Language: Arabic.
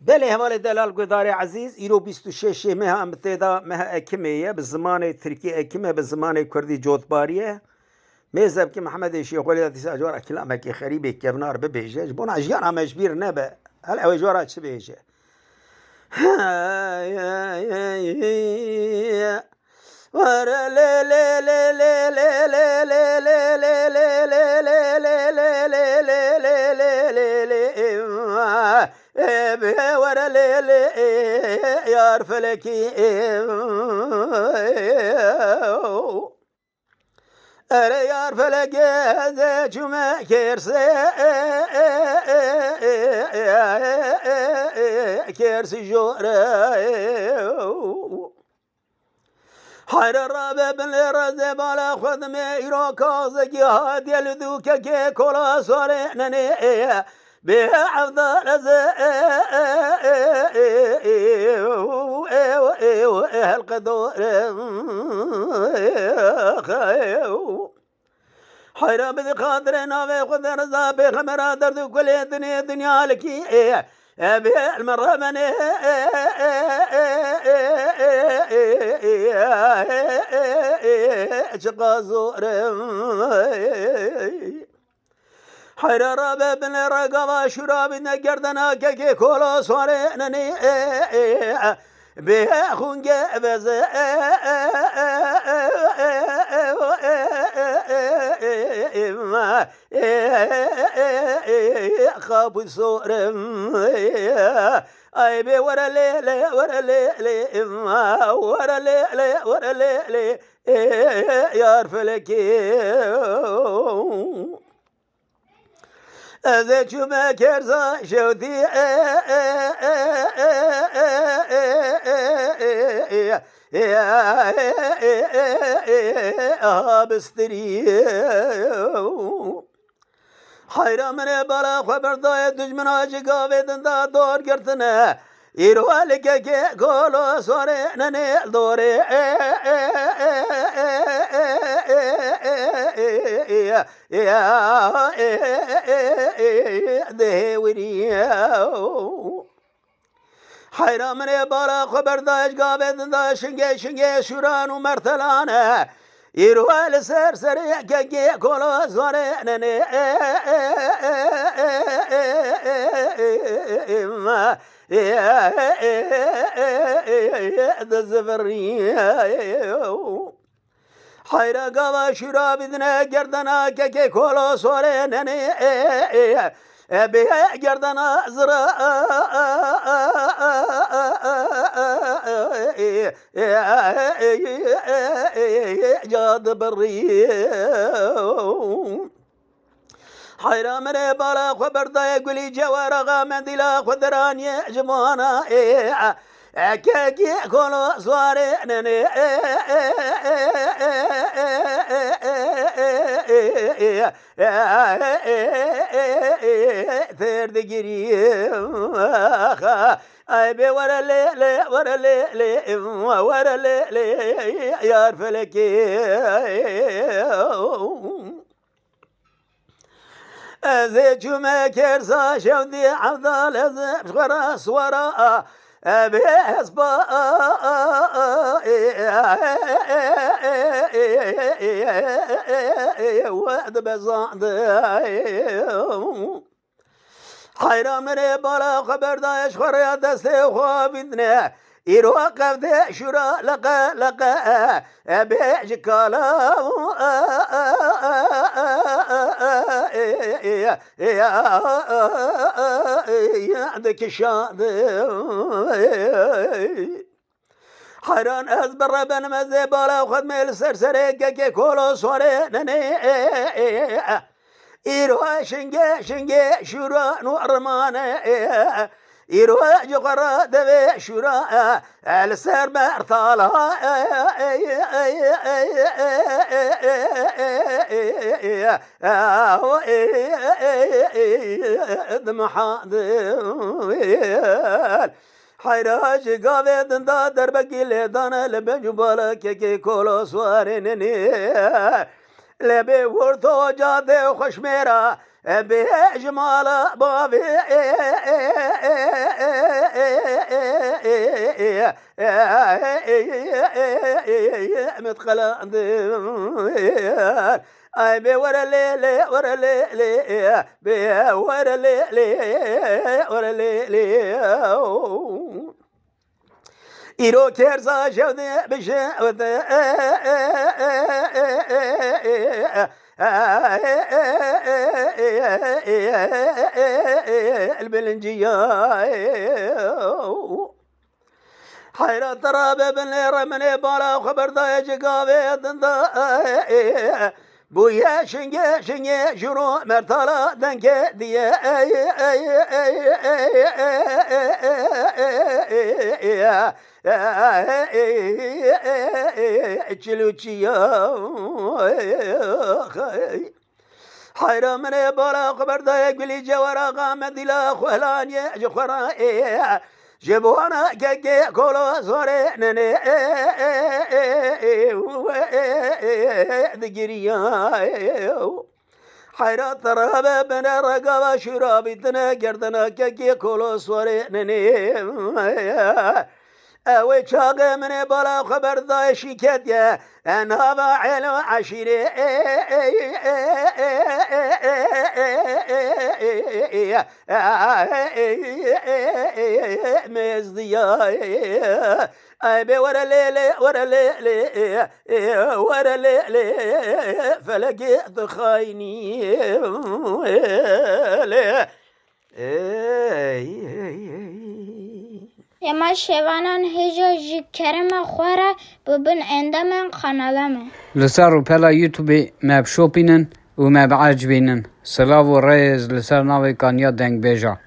بله هوال دلال گدار عزیز ایرو 26 ماه امتدا ماه اکمیه به زمان ترکی اکمه به زمان کردی جوتباریه میزب که محمد شیخ ولی دست اجوار کلامه که خریبه که بنار ببیجه بون اجیان همش بیر نبه هل اجوار چه بیجه ورا لا لا لا لا لا لا لا لا لا لا لا لا لا ورا ليل يا فلكي أرى يا فلك هذا جمع كرسي كرسي جورا حير الرابع بن الرزي بالا خذ ميرو كازك هاد يلدوك كي كولا صالحنني بها عفض القدور حيرا بذي خاطر نافي خذ رزابي خمرا درد كل دنيا لكي بها المرة من شقا زور حير رابع بن رقبة شراب نقردنا كي كولا صارنني بها خنق بز خاب صور اي بي ورا ليلي ورا ليلي ورا ليلي ورا ليلي يا فلكي از چومه کرزا شودی آبستری حیرا من بالا خبردای دشمن آجی گاویدن دا دور گرتنه ایروالی که کولو سوره ننیل دوره دهوری حیرا من بالا خبردایش گاویدن دا شنگه شوران و مرتلانه ایروال سر که کولو سوره ننیل دزفري حيرا قوا شراب دنا قردنا كي كولو صورنني بها قردنا زرا جاد بري حيرا من بالا خبردا يقولي جوارغا من دلا خدراني جمانا كي كولو صارنني ثيرد قريم اي بي ورا لي ورا لي ورا لي يا فلكي ذي جمع كرسا شودي عبدال ازب خراس وراء بحسبا وعد بزاند حيران من بالا خبر دايش خريا دستي خوابدنا إيرو قفدي شورا لقا بيج كلام عندك شاد حيران أزبر بن مزبالة وخد ميل سرسري كي كولو صوري نني إيرو شنجي شورا نورمانه يروح جقرا دبي شورا السر برطالة دمحاد حيراج قابد دا دربكي لدانا لبجبالا كي كولو سوارنني لبي ورثو جاده وخشميرا بجمال بابي متقلا اي بي ورا لي ورا لي بي ورا لي ورا لي إيرو كيرزا جودي بشوت البلنجية حيرة تراب بن رمني بالا وخبر دا يجقابي دندا بويا شنجي شنو مرتلا دنكي دي تشلوتشيا حيرة من بالا خبر دا يقولي جوارا غامد لا خلاني جخرا جبوانا كي كولو صوري نني ذكريا حيرة ترابة بن رقابة شرابي تنا كردنا كي كولو صوري نني اوي شاقة من بالا خبر ذا شيكت يا انا باعل عشيري مزديا اي بي ورا ليلي ورا ليلي ورا ليلي فلقيت خايني اما شوانان هجا جي كرم خوره ببن عندما خنالمه لسر بلا يوتيوب ما بشوبينن وما بعجبينن سلاو ريز لسر ناوي كانيا دنگ بيجا